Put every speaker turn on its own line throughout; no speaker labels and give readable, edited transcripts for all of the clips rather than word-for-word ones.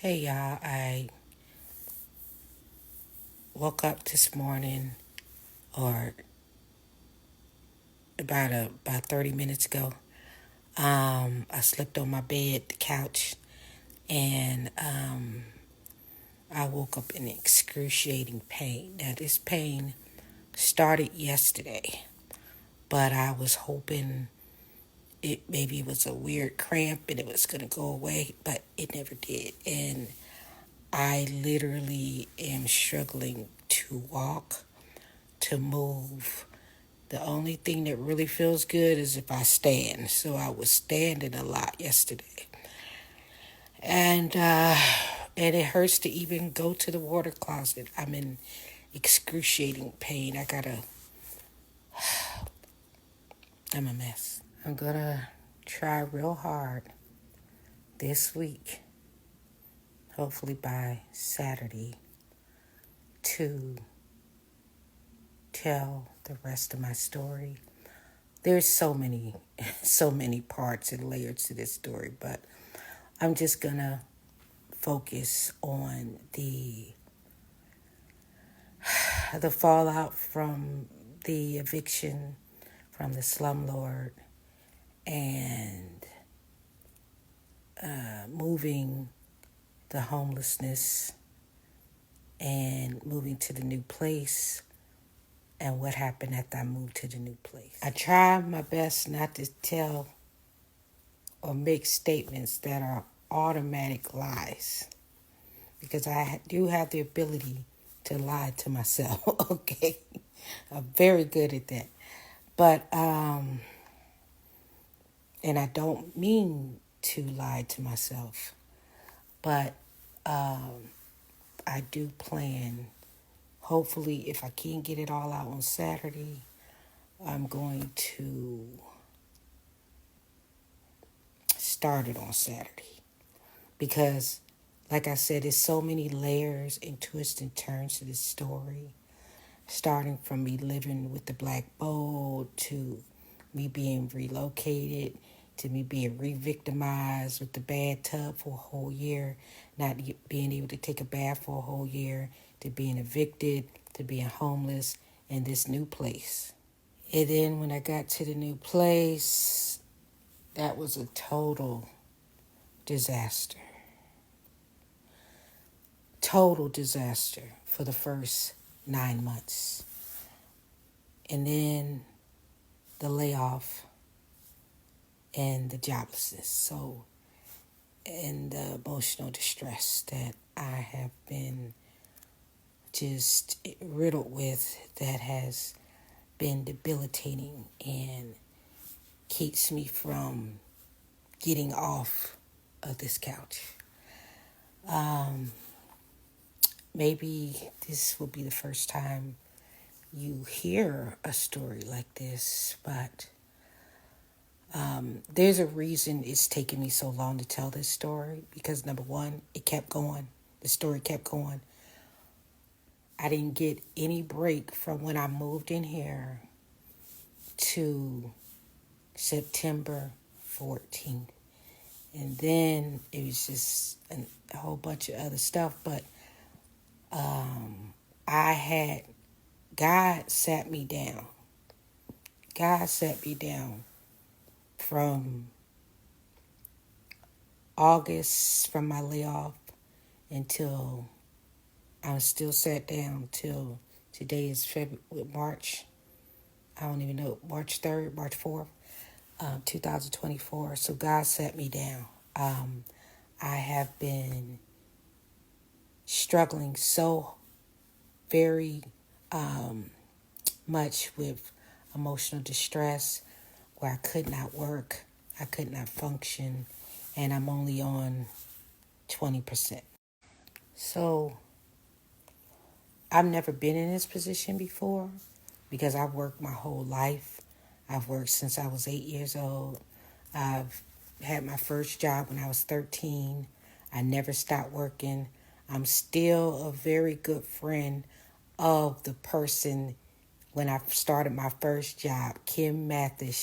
Hey y'all, I woke up this morning or about 30 minutes ago. I slept on my bed, the couch, and I woke up in excruciating pain. Now this pain started yesterday, but I was hoping it was a weird cramp and it was gonna go away, but it never did. And I literally am struggling to walk, to move. The only thing that really feels good is if I stand. So I was standing a lot yesterday. And it hurts to even go to the water closet. I'm in excruciating pain. I'm a mess. I'm gonna try real hard this week, hopefully by Saturday, to tell the rest of my story. There's so many, so many parts and layers to this story, but I'm just gonna focus on the fallout from the eviction from the Slumlord and moving the homelessness and moving to the new place and what happened after I moved to the new place. I try my best not to tell or make statements that are automatic lies because I do have the ability to lie to myself, okay? I'm very good at that. But, and I don't mean to lie to myself, but I do plan, hopefully, if I can get it all out on Saturday, I'm going to start it on Saturday. Because, like I said, there's so many layers and twists and turns to this story. Starting from me living with the black bowl to me being relocated to me being re-victimized with the bathtub for a whole year, not being able to take a bath for a whole year, to being evicted, to being homeless in this new place. And then when I got to the new place, that was a total disaster. Total disaster for the first 9 months. And then the layoff and the joblessness. So, and the emotional distress that I have been just riddled with that has been debilitating and keeps me from getting off of this couch. Maybe this will be the first time you hear a story like this, but there's a reason it's taken me so long to tell this story because number one, it kept going. The story kept going. I didn't get any break from when I moved in here to September 14th. And then it was just a whole bunch of other stuff. But God sat me down. God sat me down from August, from my layoff, until I was still sat down till today is March. I don't even know, March 3rd, March 4th, 2024. So God sat me down. I have been struggling so very much with emotional distress where I could not work, I could not function, and I'm only on 20%. So I've never been in this position before because I've worked my whole life. I've worked since I was 8 years old. I've had my first job when I was 13. I never stopped working. I'm still a very good friend of the person when I started my first job, Kim Mathis.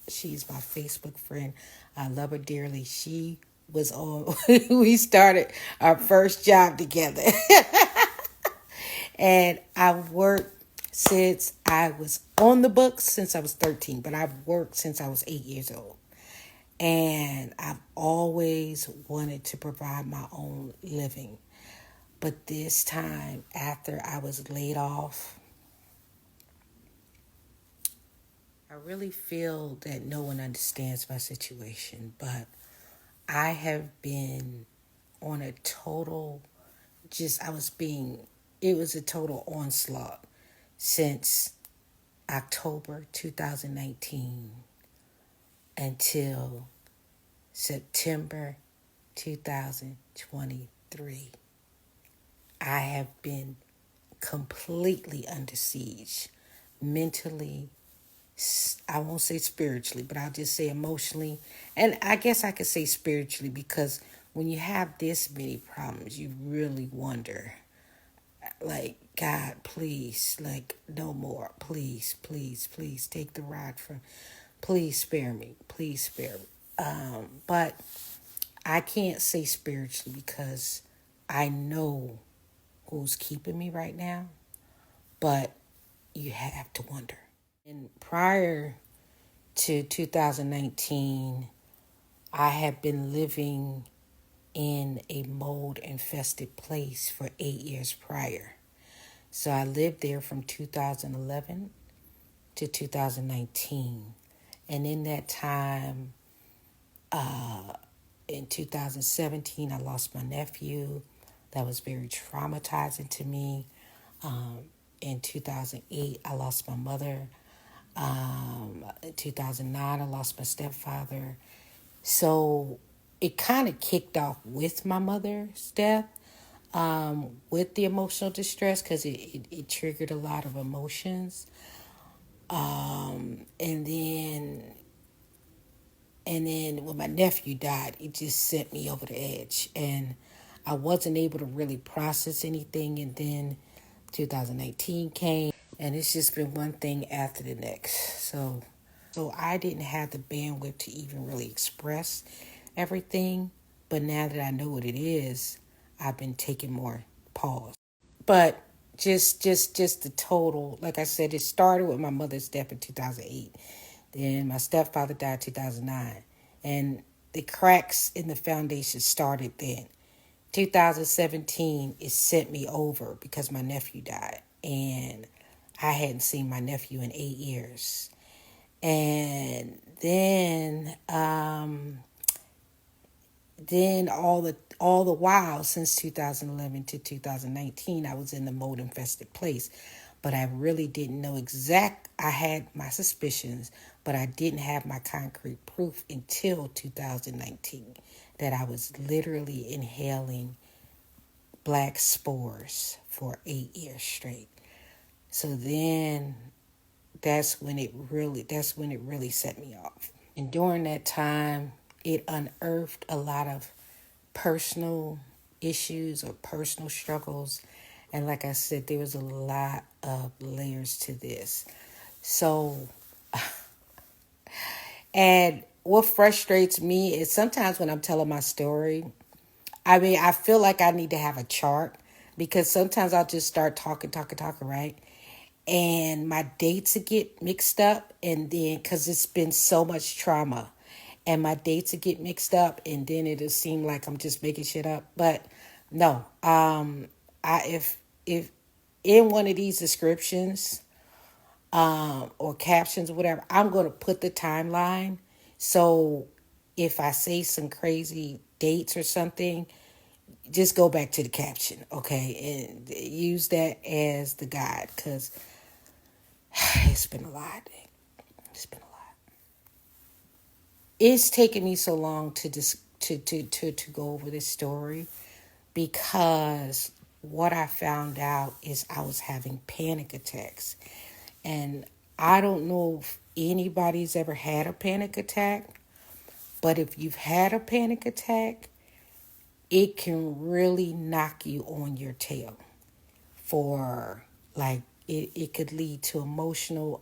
She's my Facebook friend. I love her dearly. She was on. We started our first job together. And I've worked since I was on the books since I was 13, but I've worked since I was 8 years old. And I've always wanted to provide my own living. But this time, after I was laid off, I really feel that no one understands my situation. But I have been on a total, it was a total onslaught since October 2019 until September 2023. I have been completely under siege, mentally, I won't say spiritually, but I'll just say emotionally. And I guess I could say spiritually because when you have this many problems, you really wonder, like, God, please, like, no more. Please, please, please take the rod from, please spare me. Please spare me. But I can't say spiritually because I know who's keeping me right now, but you have to wonder. And prior to 2019, I had been living in a mold infested place for 8 years prior. So I lived there from 2011 to 2019. And in that time, in 2017, I lost my nephew. That was very traumatizing to me. In 2008, I lost my mother. In 2009, I lost my stepfather. So it kind of kicked off with my mother's death, with the emotional distress, because it triggered a lot of emotions. And then when my nephew died, it just sent me over the edge. And I wasn't able to really process anything. And then 2019 came, and it's just been one thing after the next. So I didn't have the bandwidth to even really express everything. But now that I know what it is, I've been taking more pause. But just the total, like I said, it started with my mother's death in 2008. Then my stepfather died in 2009. And the cracks in the foundation started then. 2017, it sent me over because my nephew died. And I hadn't seen my nephew in 8 years. And then all the while since 2011 to 2019, I was in the mold infested place, but I really didn't know I had my suspicions, but I didn't have my concrete proof until 2019 that I was literally inhaling black spores for 8 years straight. So then that's when it really set me off. And during that time, it unearthed a lot of personal issues or personal struggles. And like I said, there was a lot of layers to this. So, and what frustrates me is sometimes when I'm telling my story, I feel like I need to have a chart because sometimes I'll just start talking, right? And my dates will get mixed up, and then because it's been so much trauma, and my dates will get mixed up, and then it'll seem like I'm just making shit up. But no, if in one of these descriptions, or captions or whatever, I'm going to put the timeline. So if I say some crazy dates or something, just go back to the caption, okay, and use that as the guide because it's been a lot. It's been a lot. It's taken me so long to go over this story because what I found out is I was having panic attacks. And I don't know if anybody's ever had a panic attack, but if you've had a panic attack, it can really knock you on your tail for like it could lead to emotional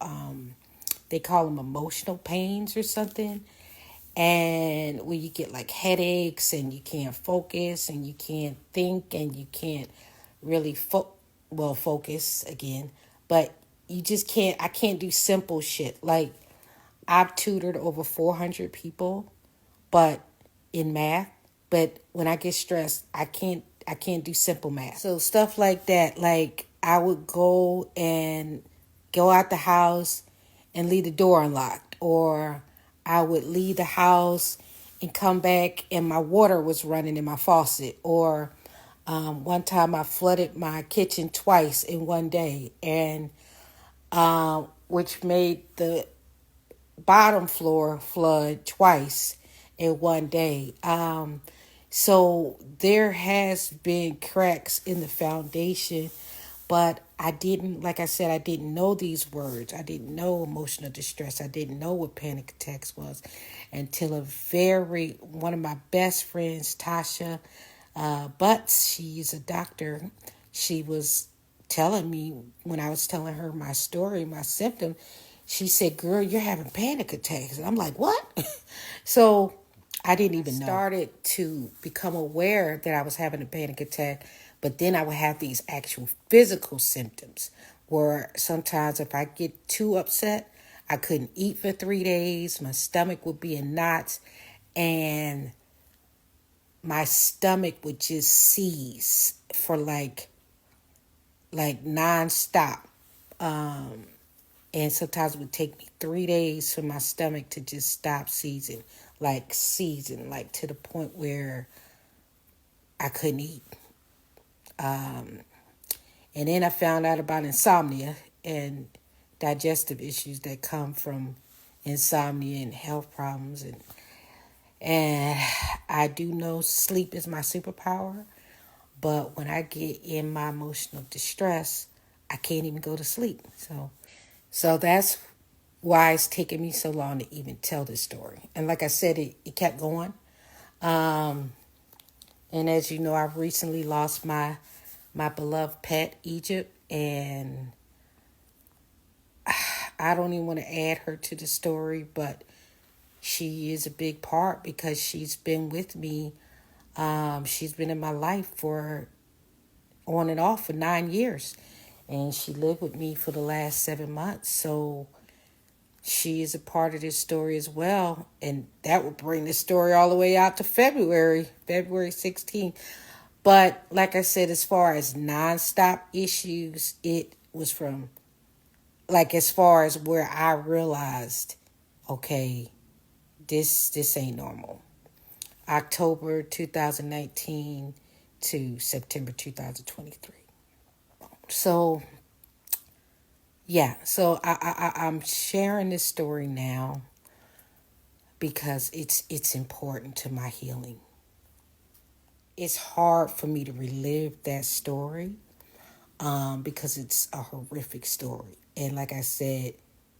they call them emotional pains or something. And when you get like headaches and you can't focus and you can't think and you can't really focus again, but you just can't. I can't do simple shit. Like, I've tutored over 400 people, but in math, but when I get stressed, I can't do simple math. So stuff like that, like I would go out the house and leave the door unlocked, or I would leave the house and come back and my water was running in my faucet, or one time I flooded my kitchen twice in one day, and which made the bottom floor flood twice in one day. So there has been cracks in the foundation, but I didn't, like I said, I didn't know these words. I didn't know emotional distress. I didn't know what panic attacks was until one of my best friends, Tasha, but she's a doctor. She was telling me when I was telling her my story, my symptom, she said, "Girl, you're having panic attacks." And I'm like, "What?" So I didn't even know. I started to become aware that I was having a panic attack, but then I would have these actual physical symptoms where sometimes if I get too upset, I couldn't eat for 3 days. My stomach would be in knots, and my stomach would just seize for like nonstop. And sometimes it would take me 3 days for my stomach to just stop seizing, like to the point where I couldn't eat. And then I found out about insomnia and digestive issues that come from insomnia and health problems. And I do know sleep is my superpower. But when I get in my emotional distress, I can't even go to sleep. So that's why it's taken me so long to even tell this story. And like I said, it kept going. And as you know, I've recently lost my beloved pet, Egypt. And I don't even want to add her to the story, but she is a big part because she's been with me. She's been in my life for on and off for 9 years. And she lived with me for the last 7 months. So she is a part of this story as well. And that would bring the story all the way out to February 16th. But like I said, as far as nonstop issues, it was from, like, as far as where I realized, okay, this ain't normal. October 2019 to September 2023. So yeah, so I'm sharing this story now because it's important to my healing. It's hard for me to relive that story because it's a horrific story. And like I said,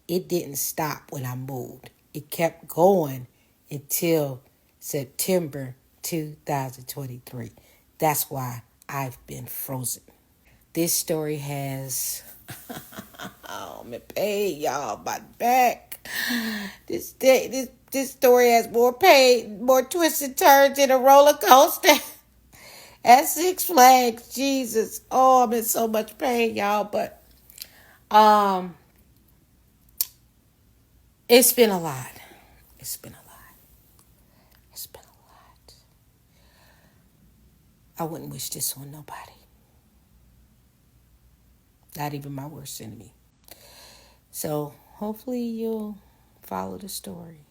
it didn't stop when I moved. It kept going until September 2023. That's why I've been frozen. This story has oh, I'm in pain, y'all. My back. This story has more pain, more twists and turns than a roller coaster at Six Flags. Jesus. Oh, I'm in so much pain, y'all. But it's been a lot. It's been a lot. It's been a lot. I wouldn't wish this on nobody. Not even my worst enemy. So hopefully you'll follow the story.